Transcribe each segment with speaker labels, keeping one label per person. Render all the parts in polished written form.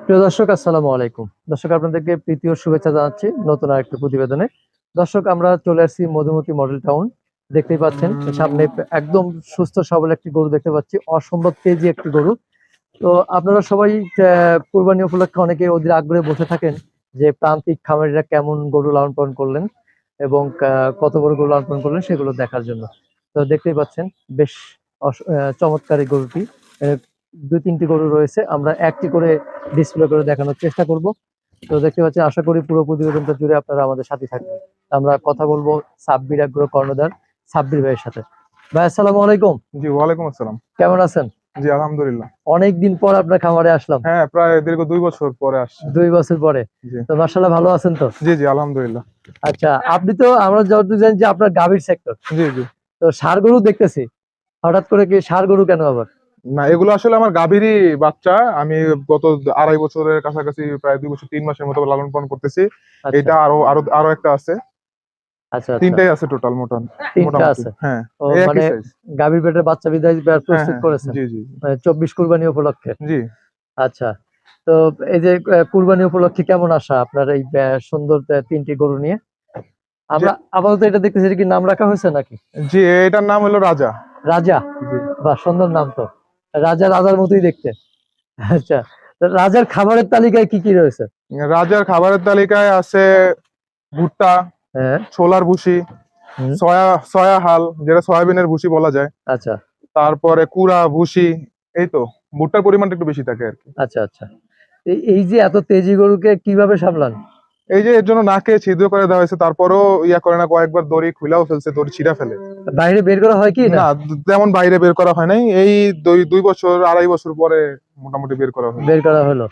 Speaker 1: প্রিয় দর্শক, আসসালামু আলাইকুম। দর্শক, আপনাদেরকে প্রীতি ও শুভেচ্ছা জানাচ্ছি নতুন আরেকটি প্রতিবেদনে। দর্শক, আমরা চলে আসছি মধুমতি মডেল টাউন। দেখতেই পাচ্ছেন সামনে একদম সুস্থ সবল একটি গরু দেখতে পাচ্ছি, অসম্ভব তেজি একটি গরু। তো আপনারা সবাই কুরবানি উপলক্ষে অনেকে অধীর আগ্রহে বসে থাকেন যে প্রান্তিক খামারিরা কেমন গরু লালন পালন করলেন এবং কত বড় গরু লালন পালন করলেন সেগুলো দেখার জন্য। তো দেখতেই পাচ্ছেন বেশ চমৎকার এই গরুটি। আহ, দুই তিনটি গরু রয়েছে, আমরা একটি করে ডিসপ্লে করে দেখানোর চেষ্টা করব। তো দেখতে পাচ্ছেন, আশা করি পুরো প্রতিবেদনটা জুড়ে আপনারা আমাদের সাথে থাকবেন। আমরা কথা বলবো সাব্বির আগ্রহ কর্ণধার সাব্বির ভাইয়ের সাথে। ভাই, আসসালামু আলাইকুম।
Speaker 2: জি, ওয়ালাইকুম আসসালাম।
Speaker 1: কেমন আছেন?
Speaker 2: জি, আলহামদুলিল্লাহ।
Speaker 1: অনেকদিন পর আপনার খামারে আসলাম।
Speaker 2: হ্যাঁ, প্রায় দীর্ঘ 2 বছর পরে আসছে।
Speaker 1: 2 বছর পরে।
Speaker 2: জি
Speaker 1: তো মাশাআল্লাহ, ভালো আছেন তো?
Speaker 2: জি জি, আলহামদুলিল্লাহ।
Speaker 1: আচ্ছা, আপনি তো, আমরা যতদূর জানি যে আপনার গাভীর সেক্টর।
Speaker 2: জি জি।
Speaker 1: তো ষাঁড় গরু দেখতেছি, হঠাৎ করে কি ষাঁড় গরু কেন আবার?
Speaker 2: না, এগুলো আসলে আমার গাভীরই বাচ্চা। আমি গত 2.5 বছরের কাছাকাছি, প্রায় 2 বছর 3 মাসের মতো লালন পালন করতেছি।
Speaker 1: আচ্ছা
Speaker 2: এটা আরো আরো আরো একটা আছে।
Speaker 1: আচ্ছা আচ্ছা।
Speaker 2: তিনটাই আছে টোটাল
Speaker 1: তিনটা
Speaker 2: মোটামুটি।
Speaker 1: আছে।
Speaker 2: হ্যাঁ,
Speaker 1: ও
Speaker 2: এই
Speaker 1: মানে
Speaker 2: একই সাইজ।
Speaker 1: গাভীর পেটের বাচ্চা বিদায়
Speaker 2: হ্যাঁ
Speaker 1: প্রস্তুত
Speaker 2: হ্যাঁ।
Speaker 1: করেছেন
Speaker 2: জি জি
Speaker 1: মানে 24 কুরবানি উপলক্ষে।
Speaker 2: জি।
Speaker 1: আচ্ছা। তো এই যে কুরবানি উপলক্ষে কেমন আশা আপনার এই সুন্দর তিনটি গরু নিয়ে?
Speaker 2: জি
Speaker 1: আমরা আপাতত এটা দেখতেছি, এটা কি নাম রাখা হয়েছে নাকি?
Speaker 2: জি, এটার নাম হলো রাজা।
Speaker 1: রাজা।
Speaker 2: জি।
Speaker 1: বাহ, সুন্দর নাম তো। রাজা রাজার মতোই দেখতে। আচ্ছা। তো রাজার খাবারের তালিকায় কি কি রয়েছে?
Speaker 2: রাজার খাবারের তালিকায় আছে ভুট্টা,
Speaker 1: হ্যাঁ।
Speaker 2: ছোলার ভুসি,
Speaker 1: হুম।
Speaker 2: সয়া সয়া হাল, যেটা সয়াবিনের ভুসি বলা যায়।
Speaker 1: আচ্ছা
Speaker 2: তারপরে কুড়া ভুসি। এই তো, ভুট্টার পরিমাণটা একটু বেশি থাকে আর কি।
Speaker 1: আচ্ছা আচ্ছা। এই যে এত তেজি গরুকে কিভাবে সামলান?
Speaker 2: এই যে এর জন্য নাকে ছিদ্র করে দেওয়া হয়েছে, তারপরেও ইয়া করে না, কয়েকবার দড়ি খুলেও ফেলছে, দড়ি ছিঁড়া ফেলে।
Speaker 1: বাইরে বের করা হয় কি না?
Speaker 2: না, তেমন বাইরে বের করা হয় নাই। এই 2 বছর 2.5 বছর পরে মোটামুটি বের করা হয়।
Speaker 1: বের করা হলো।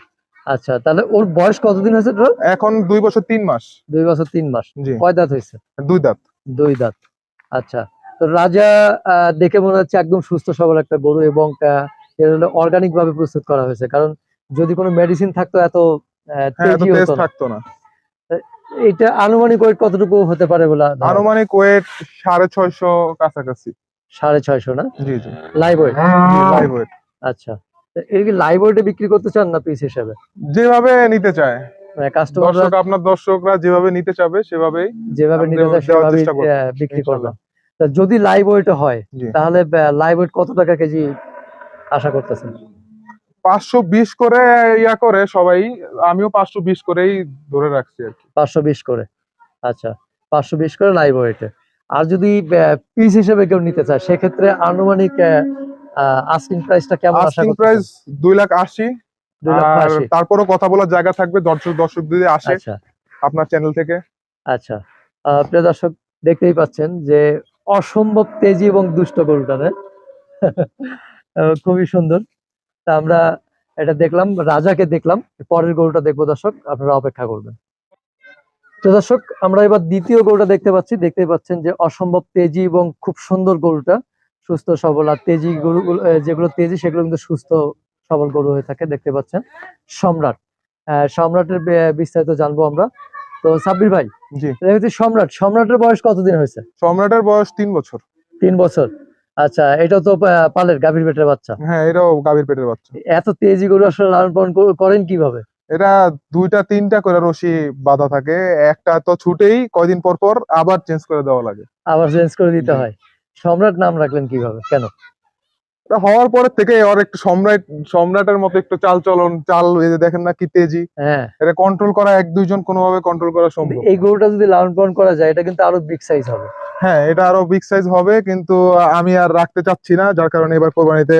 Speaker 1: আচ্ছা, তাহলে ওর বয়স কতদিন হয়েছে তোর?
Speaker 2: এখন 2 বছর 3 মাস।
Speaker 1: 2 বছর 3 মাস।
Speaker 2: জি।
Speaker 1: কয় দাঁত হয়েছে?
Speaker 2: 2 দাঁত।
Speaker 1: 2 দাঁত। আচ্ছা। তো রাজা দেখে মনে হচ্ছে একদম সুস্থ সবল একটা গরু, এবং এর হলো অর্গানিক ভাবে প্রস্তুত করা হয়েছে, কারণ যদি কোনো মেডিসিন থাকতো এত
Speaker 2: হ্যাঁ, এত
Speaker 1: তেজি
Speaker 2: তেজ
Speaker 1: হতো না।
Speaker 2: থাকতো না।
Speaker 1: এটা আনুমানিক ওয়েট কতটুকু হতে পারে বলে ধারণা?
Speaker 2: আনুমানিক ওয়েট 650 কাছাকাছি।
Speaker 1: 650 না?
Speaker 2: জি জি।
Speaker 1: Live weight.
Speaker 2: Live weight.
Speaker 1: আচ্ছা। তো এর কি লাইভ ওয়েটে বিক্রি করতে চান না পিস হিসেবে?
Speaker 2: যেভাবে নিতে চায়
Speaker 1: মানে কাস্টমাররা
Speaker 2: দর্শকরা যেভাবে নিতে চাবে সেভাবেই
Speaker 1: যেভাবে নিতে চায়
Speaker 2: দেওয়ার
Speaker 1: সেভাবে
Speaker 2: চেষ্টা করবো
Speaker 1: বিক্রি
Speaker 2: ইনশাল্লাহ।
Speaker 1: করবেন। তা যদি লাইভ ওয়েটে হয়,
Speaker 2: জি।
Speaker 1: তাহলে লাইভ ওয়েট কত টাকা কেজি আশা করতেছেন?
Speaker 2: 520 করে ইয়া করে সবাই। আমিও 520 করেই ধরে রাখছি আর কি।
Speaker 1: 520 করে। আচ্ছা, 520 করে লাইভ ওয়েটে। আর যদি পিস হিসেবে কেউ নিতে চায়, সেক্ষেত্রে আনুমানিক আস্কিং প্রাইসটা কেমন আশা
Speaker 2: আস্কিং
Speaker 1: করতেছেন?
Speaker 2: প্রাইস 2,80,000।
Speaker 1: 2,80,000।
Speaker 2: আর তারপরও কথা বলার জায়গা থাকবে, দর্শক যদি আসে
Speaker 1: আচ্ছা
Speaker 2: আপনার চ্যানেল থেকে।
Speaker 1: আচ্ছা। প্রিয় দর্শক, দেখতেই পাচ্ছেন যে অসম্ভব তেজি এবং দুষ্ট গরুটা না? খুবই সুন্দর। তা আমরা এটা দেখলাম, রাজাকে দেখলাম, পরের গরুটা দেখবো দর্শক, আপনারা অপেক্ষা করবেন। তো দর্শক, আমরা এবার দ্বিতীয় গরুটা দেখতেই পাচ্ছেন যে অসম্ভব তেজি এবং খুব সুন্দর গরুটা, সুস্থ সবল। আর তেজি গরুগুলো যেগুলো তেজি সেগুলো কিন্তু সুস্থ সবল গরু হয়ে থাকে। দেখতে পাচ্ছেন সম্রাট। সম্রাটের বিস্তারিত জানবো আমরা। তো সাব্বির ভাই,
Speaker 2: জি।
Speaker 1: এটা হচ্ছে সম্রাটের বয়স কতদিন হয়েছে?
Speaker 2: সম্রাটের বয়স 3 বছর।
Speaker 1: 3 বছর। আচ্ছা, এটা তো পালের গাভীর পেটের বাচ্চা।
Speaker 2: হ্যাঁ, এটাও গাভীর পেটের বাচ্চা।
Speaker 1: এত তেজি গরু আসলে লালন পালন করেন কিভাবে?
Speaker 2: এটা 2টা 3টা করে রশি বাঁধা থাকে। একটা তো ছুটেই কয়দিন পর পর আবার চেঞ্জ করে দেওয়া লাগে।
Speaker 1: আবার চেঞ্জ করে দিতে
Speaker 2: জি।
Speaker 1: হয়। সম্রাট নাম রাখলেন কিভাবে, কেন?
Speaker 2: এটা হওয়ার পরের থেকে ওর একটু সম্রাটের মতো একটু চাল, এই যে দেখেন না কি তেজি।
Speaker 1: হ্যাঁ।
Speaker 2: এটা কন্ট্রোল করা 1-2 জন কোনোভাবে কন্ট্রোল করা
Speaker 1: কিন্তু
Speaker 2: সম্ভব।
Speaker 1: এই গরুটা যদি লালন পালন করা যায়, এটা কিন্তু আরো বিগ সাইজ হবে।
Speaker 2: হ্যাঁ, এটা আরো বিগ সাইজ হবে, কিন্তু আমি আর রাখতে চাচ্ছি না, যার কারণে এবার কোরবানিতে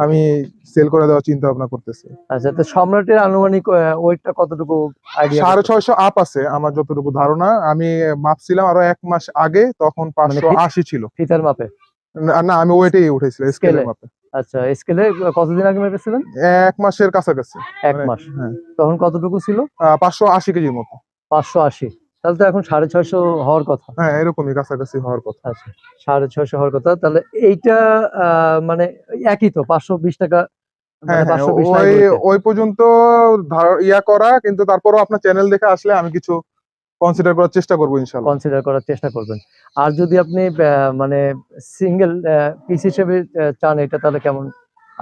Speaker 2: আমি সেল করে দেওয়ার চিন্তা ভাবনা করতেছি।
Speaker 1: আচ্ছা, তো সম্রাটের আনুমানিক ওয়েটটা কতটুকু আইডিয়া?
Speaker 2: 650 আপ আছে আমার যতটুকু ধারণা। আমি মাপছিলাম আরো 1 মাস আগে, তখন
Speaker 1: মানে
Speaker 2: 580 ছিল।
Speaker 1: ফিতার মাপে?
Speaker 2: না, আমি ওয়েটেই উঠেছিল স্কেলের মাপে।
Speaker 1: আচ্ছা, স্কেলে কতদিন আগে মেপেছিলেন?
Speaker 2: 1 মাসের কাছাকাছি।
Speaker 1: 1 মাস।
Speaker 2: হ্যাঁ।
Speaker 1: তখন কতটুকু ছিল?
Speaker 2: 580 কেজির মতো।
Speaker 1: 580। তাহলে তো এখন 650 হওয়ার কথা।
Speaker 2: হ্যাঁ, এরকমই কাছাকাছি হওয়ার কথা।
Speaker 1: আচ্ছা, 650 হওয়ার কথা। তাহলে এইটা মানে একই তো 520 টাকা,
Speaker 2: হ্যাঁ
Speaker 1: মানে
Speaker 2: হ্যাঁ,
Speaker 1: 520
Speaker 2: ওই
Speaker 1: লাইভ ওয়েটে।
Speaker 2: ওই পর্যন্ত ইয়া করা, কিন্তু তারপরও আপনার চ্যানেল দেখে আসলে আমি কিছু কনসিডার করার চেষ্টা করবো ইনশাল্লাহ।
Speaker 1: কনসিডার করার চেষ্টা করবেন। আর যদি আপনি মানে সিঙ্গেল পিস হিসেবে চান এটা, তাহলে কেমন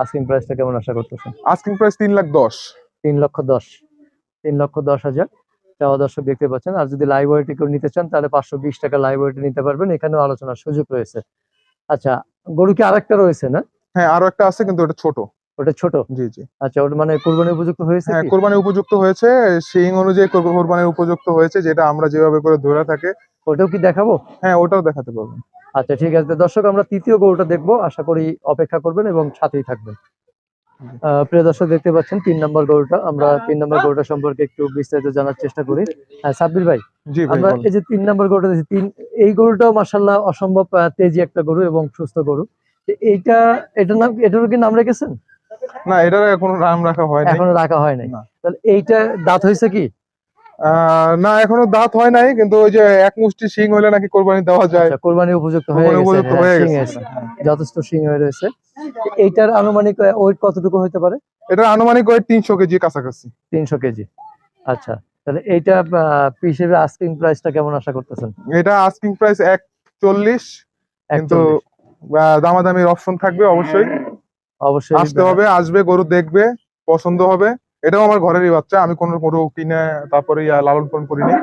Speaker 1: আস্কিং প্রাইসটা কেমন আশা করতেছেন?
Speaker 2: Asking price 3,10,000।
Speaker 1: 3,10,000, 3,10,000 চাওয়া দর্শক দেখতে পাচ্ছেন। আর যদি লাইভ ওয়েটে কেউ নিতে চান তাহলে 520 টাকা লাইভ ওয়েটে নিতে পারবেন, এখানেও আলোচনার সুযোগ রয়েছে। আচ্ছা, গরু কি আরেকটা রয়েছে না?
Speaker 2: হ্যাঁ, আরো একটা আছে কিন্তু ওটা ছোট।
Speaker 1: ওটা ছোট?
Speaker 2: জি জি।
Speaker 1: আচ্ছা, ওটা মানে কোরবানি উপযুক্ত হয়েছে
Speaker 2: হ্যাঁ,
Speaker 1: কি?
Speaker 2: কোরবানি উপযুক্ত হয়েছে, শিং অনুযায়ী কোরবানির উপযুক্ত হয়েছে, যেটা আমরা যেভাবে করে ধরে থাকে।
Speaker 1: ওটাও কি দেখাবো?
Speaker 2: হ্যাঁ, ওটাও দেখাতে পারবেন।
Speaker 1: আচ্ছা ঠিক আছে দর্শক, আমরা তৃতীয় গরুটা দেখবো, আশা করি অপেক্ষা করবেন এবং সাথেই থাকবেন। প্রিয় দর্শক দেখতে পাচ্ছেন 3 নম্বর গরুটা, আমরা 3 নম্বর গরুটা সম্পর্কে একটু বিস্তারিত জানার চেষ্টা করি। সাব্বির ভাই,
Speaker 2: জি ভাই,
Speaker 1: আমরা
Speaker 2: বলুন।
Speaker 1: এই যে 3 নম্বর গরুটা দেখছি, এই গরুটাও মাশাআল্লাহ অসম্ভব তেজি একটা গরু এবং সুস্থ গরু। তো এটার নাম, এটারও কি নাম রেখেছেন?
Speaker 2: না, এটার এখনো নাম রাখা হয় নাই।
Speaker 1: এখনো রাখা হয় নাই?
Speaker 2: না।
Speaker 1: তাহলে এইটা দাঁত হয়েছে কি?
Speaker 2: না, এখনো দাঁত হয় নাই, কিন্তু ওই যে এক মুষ্টি শিং হলে নাকি কোরবানি দেওয়া যায়।
Speaker 1: আচ্ছা, কোরবানি উপযুক্ত হয়ে
Speaker 2: কোরবানি
Speaker 1: গেছে,
Speaker 2: উপযুক্ত
Speaker 1: হ্যাঁ,
Speaker 2: হয়ে
Speaker 1: শিং
Speaker 2: গেছে।
Speaker 1: এসে, যথেষ্ট শিং হয়ে রয়েছে। এইটার আনুমানিক ওয়েট কতটুকু হতে পারে?
Speaker 2: এটার আনুমানিক ওয়েট 300 কেজি কাছাকাছি।
Speaker 1: 300 কেজি। আচ্ছা, তাহলে এইটা হিসেবে আস্কিং প্রাইসটা কেমন আশা করতেছেন?
Speaker 2: এটা আস্কিং প্রাইস 140, কিন্তু
Speaker 1: 41?
Speaker 2: দামাদামির অপশন থাকবে অবশ্যই।
Speaker 1: অবশ্যই
Speaker 2: আসতে হবে, আসবে, গরু দেখবে, পছন্দ হবে। এটাও আমার ঘরেরই বাচ্চা, আমি কোনো গরু কিনে তারপরে লালন পালন করিনি।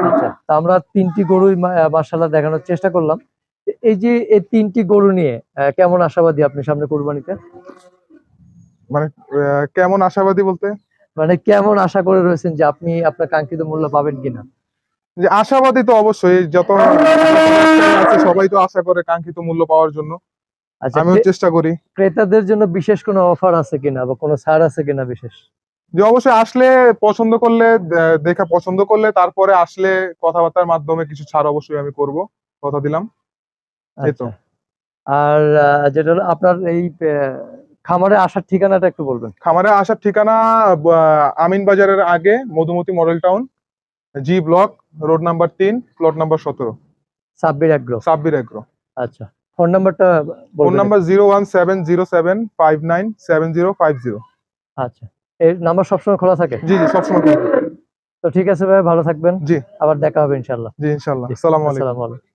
Speaker 1: আচ্ছা, তা আমরা 3টি গরুই মাশাআল্লাহ দেখানোর চেষ্টা করলাম। এই যে এই 3টি গরু নিয়ে কেমন আশাবাদী আপনি সামনে কুরবানিতে?
Speaker 2: মানে কেমন আশাবাদী বলতে,
Speaker 1: মানে কেমন আশা করে রয়েছেন যে আপনি আপনার কাঙ্ক্ষিত মূল্য পাবেন কিনা?
Speaker 2: যে আশাবাদী তো অবশ্যই, যত আছে সবাই তো আশা করে কাঙ্ক্ষিত মূল্য পাওয়ার জন্য।
Speaker 1: আচ্ছা,
Speaker 2: আমিও চেষ্টা করি।
Speaker 1: ক্রেতাদের জন্য বিশেষ কোনো অফার আছে কিনা বা কোনো ছাড় আছে কিনা বিশেষ?
Speaker 2: যে অবশ্যই আসলে পছন্দ করলে, দেখা পছন্দ করলে তারপরে আসলে কথাবার্তার মাধ্যমে কিছু ছাড় অবশ্যই আমি করব, কথা দিলাম। এই তো।
Speaker 1: আচ্ছা, আর যেটা হলো আপনার এই খামারে আসার ঠিকানাটা একটু বলবেন।
Speaker 2: খামারে আসার ঠিকানা আমিন বাজারের আগে মধুমতি মডেল টাউন, জি block, road number 3, plot number 17,
Speaker 1: Sabbir agro.
Speaker 2: Sabbir agro.
Speaker 1: আচ্ছা, ফোন নাম্বারটা
Speaker 2: ফোন
Speaker 1: বলবেন?
Speaker 2: নাম্বার 01707597050।
Speaker 1: আচ্ছা, এই নাম্বার সবসময় খোলা থাকে?
Speaker 2: জি জি, সবসময় খোলা থাকে।
Speaker 1: তো ঠিক আছে ভাই, ভালো থাকবেন,
Speaker 2: জি
Speaker 1: আবার দেখা হবে ইনশাআল্লাহ।
Speaker 2: জি, ইনশাল্লাহ।
Speaker 1: জি,
Speaker 2: আসসালামু আলাইকুম।
Speaker 1: আসসালামু আলাইকুম।